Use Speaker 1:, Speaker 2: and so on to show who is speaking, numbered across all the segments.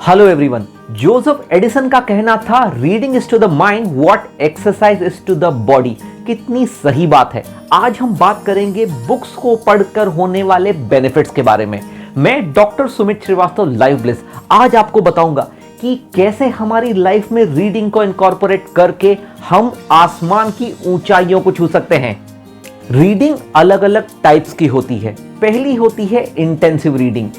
Speaker 1: Hello everyone. Joseph Addison का कहना था reading is to the mind what exercise is to the body. कितनी सही बात है। आज हम बात करेंगे बुक्स को पढ़कर होने वाले बेनिफिट्स के बारे में। मैं doctor Sumit Shrivastava live bliss आज आपको बताऊंगा कि कैसे हमारी लाइफ में रीडिंग को इनकॉर्पोरेट करके हम आसमान की ऊंचाइयों को छू सकते हैं। रीडिंग अलग अलग टाइप्स की होती है। पहली होती है इंटेंसिव रीडिंग।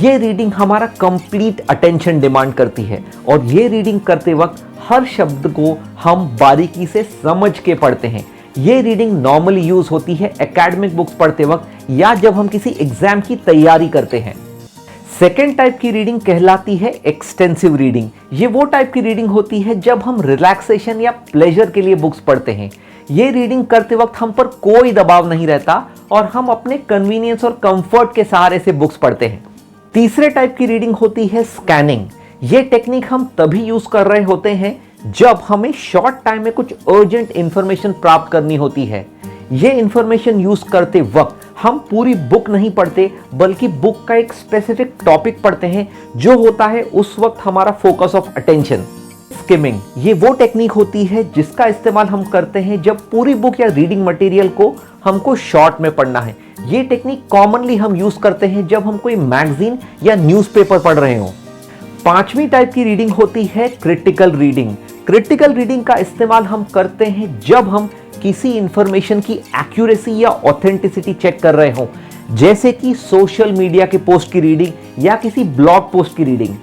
Speaker 1: ये रीडिंग हमारा कंप्लीट अटेंशन डिमांड करती है और ये रीडिंग करते वक्त हर शब्द को हम बारीकी से समझ के पढ़ते हैं। ये रीडिंग नॉर्मली यूज होती है एकेडमिक बुक्स पढ़ते वक्त या जब हम किसी एग्जाम की तैयारी करते हैं। सेकेंड टाइप की रीडिंग कहलाती है एक्सटेंसिव रीडिंग। ये वो टाइप की रीडिंग होती है जब हम रिलैक्सेशन या प्लेजर के लिए बुक्स पढ़ते हैं। ये रीडिंग करते वक्त हम पर कोई दबाव नहीं रहता और हम अपने कन्वीनियंस और कंफर्ट के सहारे से बुक्स पढ़ते हैं। तीसरे टाइप की रीडिंग होती है स्कैनिंग। ये टेक्निक हम तभी यूज कर रहे होते हैं जब हमें शॉर्ट टाइम में कुछ अर्जेंट इंफॉर्मेशन प्राप्त करनी होती है। ये इंफॉर्मेशन यूज करते वक्त हम पूरी बुक नहीं पढ़ते बल्कि बुक का एक स्पेसिफिक टॉपिक पढ़ते हैं जो होता है उस वक्त हमारा फोकस ऑफ अटेंशन। स्किमिंग ये वो टेक्निक होती है जिसका इस्तेमाल हम करते हैं जब पूरी बुक या रीडिंग मटेरियल को हमको शॉर्ट में पढ़ना है। ये टेक्निक कॉमनली हम यूज करते हैं जब हम कोई मैगजीन या न्यूज़पेपर पढ़ रहे हो। पांचवी टाइप की रीडिंग होती है क्रिटिकल रीडिंग। क्रिटिकल रीडिंग का इस्तेमाल हम करते हैं जब हम किसी इंफॉर्मेशन की एक्यूरेसी या ऑथेंटिसिटी चेक कर रहे हो, जैसे कि सोशल मीडिया के पोस्ट की रीडिंग या किसी ब्लॉग पोस्ट की रीडिंग।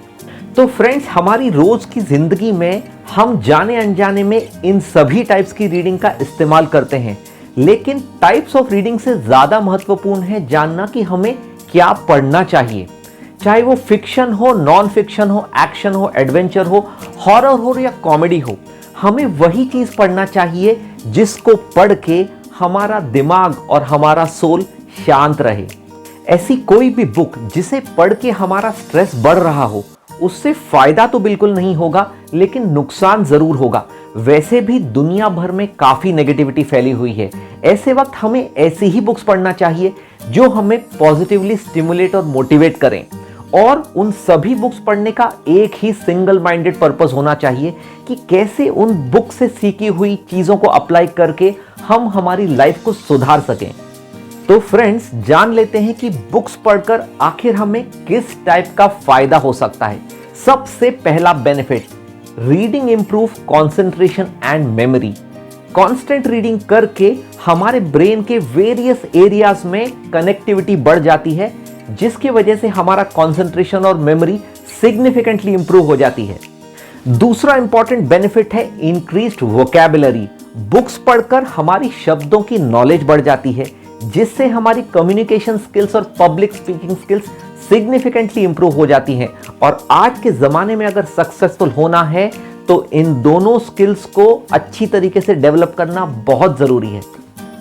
Speaker 1: तो फ्रेंड्स, हमारी रोज की जिंदगी में हम जाने अनजाने में इन सभी टाइप्स की रीडिंग का इस्तेमाल करते हैं, लेकिन टाइप्स ऑफ रीडिंग से ज्यादा महत्वपूर्ण है जानना कि हमें क्या पढ़ना चाहिए। चाहे वो फिक्शन हो, नॉन फिक्शन हो, एक्शन हो, एडवेंचर हो, हॉरर हो या कॉमेडी हो, हमें वही चीज पढ़ना चाहिए जिसको पढ़ के हमारा दिमाग और हमारा सोल शांत रहे। ऐसी कोई भी बुक जिसे पढ़ के हमारा स्ट्रेस बढ़ रहा हो, उससे फायदा तो बिल्कुल नहीं होगा लेकिन नुकसान जरूर होगा। वैसे भी दुनिया भर में काफी नेगेटिविटी फैली हुई है। ऐसे वक्त हमें ऐसी ही बुक्स पढ़ना चाहिए जो हमें पॉजिटिवली स्टिमुलेट और मोटिवेट करें। और उन सभी बुक्स पढ़ने का एक ही सिंगल माइंडेड पर्पस होना चाहिए कि कैसे उन बुक से सीखी हुई चीजों को अप्लाई करके हम हमारी लाइफ को सुधार सकें। तो फ्रेंड्स, जान लेते हैं कि बुक्स पढ़कर आखिर हमें किस टाइप का फायदा हो सकता है। सबसे पहला benefit, reading improve concentration and memory. Constant reading करके हमारे ब्रेन के वेरियस एरियाज में कनेक्टिविटी बढ़ जाती है, जिसकी वजह से हमारा कंसंट्रेशन और मेमोरी सिग्निफिकेंटली इंप्रूव हो जाती है। दूसरा इंपॉर्टेंट बेनिफिट है इंक्रीज्ड वोकैबुलरी। बुक्स पढ़कर हमारी शब्दों की नॉलेज बढ़ जाती है, जिससे हमारी कम्युनिकेशन स्किल्स और public speaking skills significantly improve हो जाती हैं। और आज के ज़माने में अगर सक्सेसफुल होना है तो इन दोनों स्किल्स को अच्छी तरीके से डेवलप करना बहुत ज़रूरी है।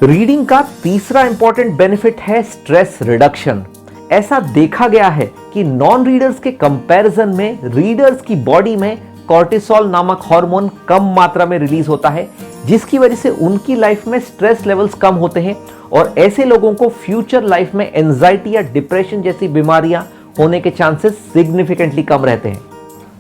Speaker 1: रीडिंग का तीसरा इंपॉर्टेंट बेनिफिट है स्ट्रेस रिडक्शन। ऐसा देखा गया है कि नॉन रीडर्स के कंपैरिजन में रीडर्स की बॉडी में कॉर्टिसोल नामक हार्मोन कम मात्रा में रिलीज होता है, जिसकी वजह से उनकी लाइफ में स्ट्रेस लेवल्स कम होते हैं और ऐसे लोगों को फ्यूचर लाइफ में एंजाइटी या डिप्रेशन जैसी बीमारियां होने के चांसेस सिग्निफिकेंटली कम रहते हैं।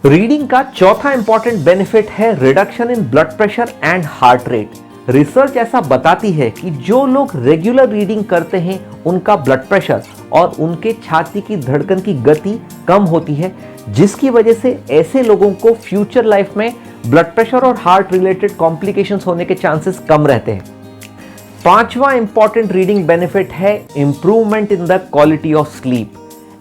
Speaker 1: रीडिंग का चौथा इंपॉर्टेंट बेनिफिट है reduction in blood pressure and heart rate. Research ऐसा बताती है कि जो लोग रेगुलर रीडिंग करते हैं उनका ब्लड प्रेशर और उनके छाती की धड़कन की गति कम होती है, जिसकी वजह से ऐसे लोगों को फ्यूचर लाइफ में ब्लड प्रेशर और हार्ट रिलेटेड कॉम्प्लिकेशंस होने के चांसेस कम रहते हैं। पांचवा इंपॉर्टेंट रीडिंग बेनिफिट है improvement in the quality of sleep.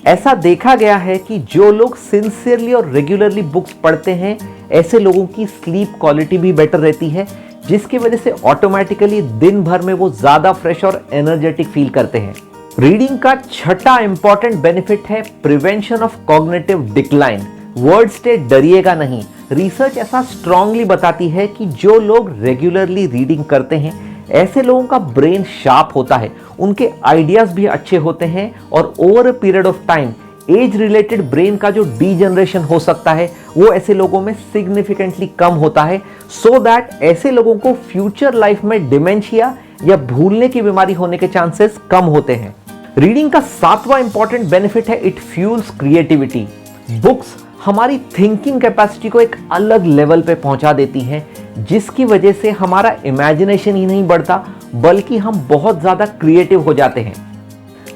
Speaker 1: ऐसा देखा गया है कि जो लोग सिंसियरली और रेगुलरली बुक्स पढ़ते हैं, ऐसे लोगों की स्लीप क्वालिटी भी बेटर रहती है, जिसकी वजह से ऑटोमेटिकली दिन भर में वो ज्यादा फ्रेश और एनर्जेटिक फील करते हैं। रीडिंग का छठा इंपॉर्टेंट बेनिफिट है prevention of cognitive decline. Word state डरिएगा नहीं। रिसर्च ऐसा स्ट्रांगली बताती है कि जो लोग रेगुलरली रीडिंग करते हैं, ऐसे लोगों का ब्रेन शार्प होता है, उनके आइडियाज भी अच्छे होते हैं और over a period of time age related brain का जो डीजनरेशन हो सकता है वो ऐसे लोगों में सिग्निफिकेंटली कम होता है, सो दैट ऐसे लोगों को फ्यूचर लाइफ में डिमेंशिया या भूलने की बीमारी होने के चांसेस कम होते हैं। रीडिंग का सातवां इंपॉर्टेंट बेनिफिट है इट फ्यूल्स क्रिएटिविटी। बुक्स हमारी थिंकिंग कैपेसिटी को एक अलग लेवल पे पहुंचा देती हैं, जिसकी वजह से हमारा इमेजिनेशन ही नहीं बढ़ता बल्कि हम बहुत ज़्यादा क्रिएटिव हो जाते हैं।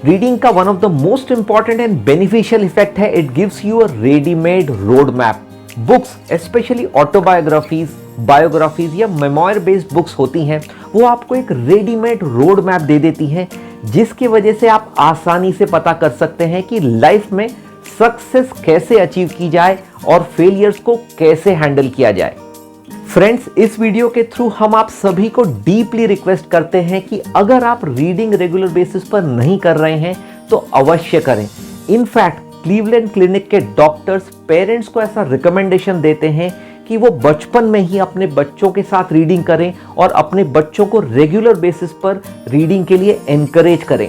Speaker 1: रीडिंग का one of the most important and beneficial effect है it gives you a readymade road map. Books specially autobiographies, biographies या मेमोयर बेस्ड बुक्स होती हैं, वो आपको एक रेडीमेड रोड मैप दे देती हैं, जिसकी वजह से आप आसानी से पता कर सकते हैं कि लाइफ में सक्सेस कैसे अचीव की जाए और फेलियर्स को कैसे हैंडल किया जाए। फ्रेंड्स, इस वीडियो के थ्रू हम आप सभी को डीपली रिक्वेस्ट करते हैं कि अगर आप रीडिंग रेगुलर बेसिस पर नहीं कर रहे हैं तो अवश्य करें। इनफैक्ट क्लीवलैंड क्लिनिक के डॉक्टर्स पेरेंट्स को ऐसा रिकमेंडेशन देते हैं कि वो बचपन में ही अपने बच्चों के साथ रीडिंग करें और अपने बच्चों को रेगुलर बेसिस पर रीडिंग के लिए एनकरेज करें,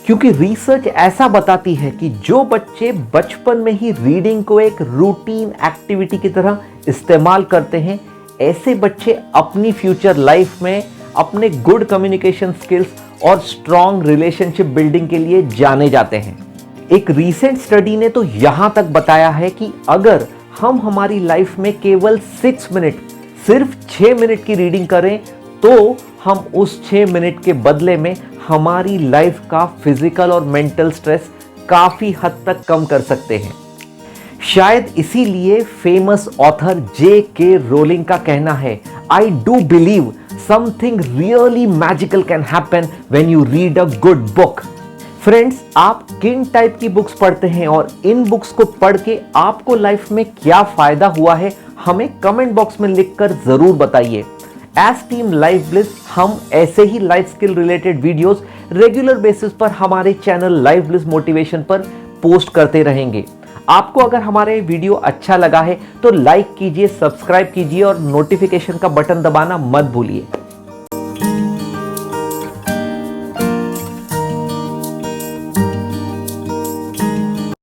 Speaker 1: क्योंकि रिसर्च ऐसा बताती है कि जो बच्चे बचपन में ही रीडिंग को एक रूटीन एक्टिविटी की तरह इस्तेमाल करते हैं, ऐसे बच्चे अपनी फ्यूचर लाइफ में अपने गुड कम्युनिकेशन स्किल्स और स्ट्रॉन्ग रिलेशनशिप बिल्डिंग के लिए जाने जाते हैं। एक रीसेंट स्टडी ने तो यहां तक बताया है कि अगर हम हमारी लाइफ में केवल 6 मिनट, सिर्फ 6 मिनट की रीडिंग करें तो हम उस 6 मिनट के बदले में हमारी लाइफ का फिजिकल और मेंटल स्ट्रेस काफी हद तक कम कर सकते हैं। शायद इसीलिए फेमस ऑथर J.K. रोलिंग का कहना है, I do believe something really magical can happen when you read a good book. Friends, आप किन टाइप की बुक्स पढ़ते हैं और इन बुक्स को पढ़ के आपको लाइफ में क्या फायदा हुआ है, हमें कमेंट बॉक्स में लिखकर जरूर बताइए। एज टीम लाइफ ब्लिस हम ऐसे ही life skill related videos regular basis पर हमारे चैनल लाइफ ब्लिस मोटिवेशन पर पोस्ट करते रहेंगे। आपको अगर हमारे वीडियो अच्छा लगा है तो लाइक कीजिए, सब्सक्राइब कीजिए और नोटिफिकेशन का बटन दबाना मत भूलिए।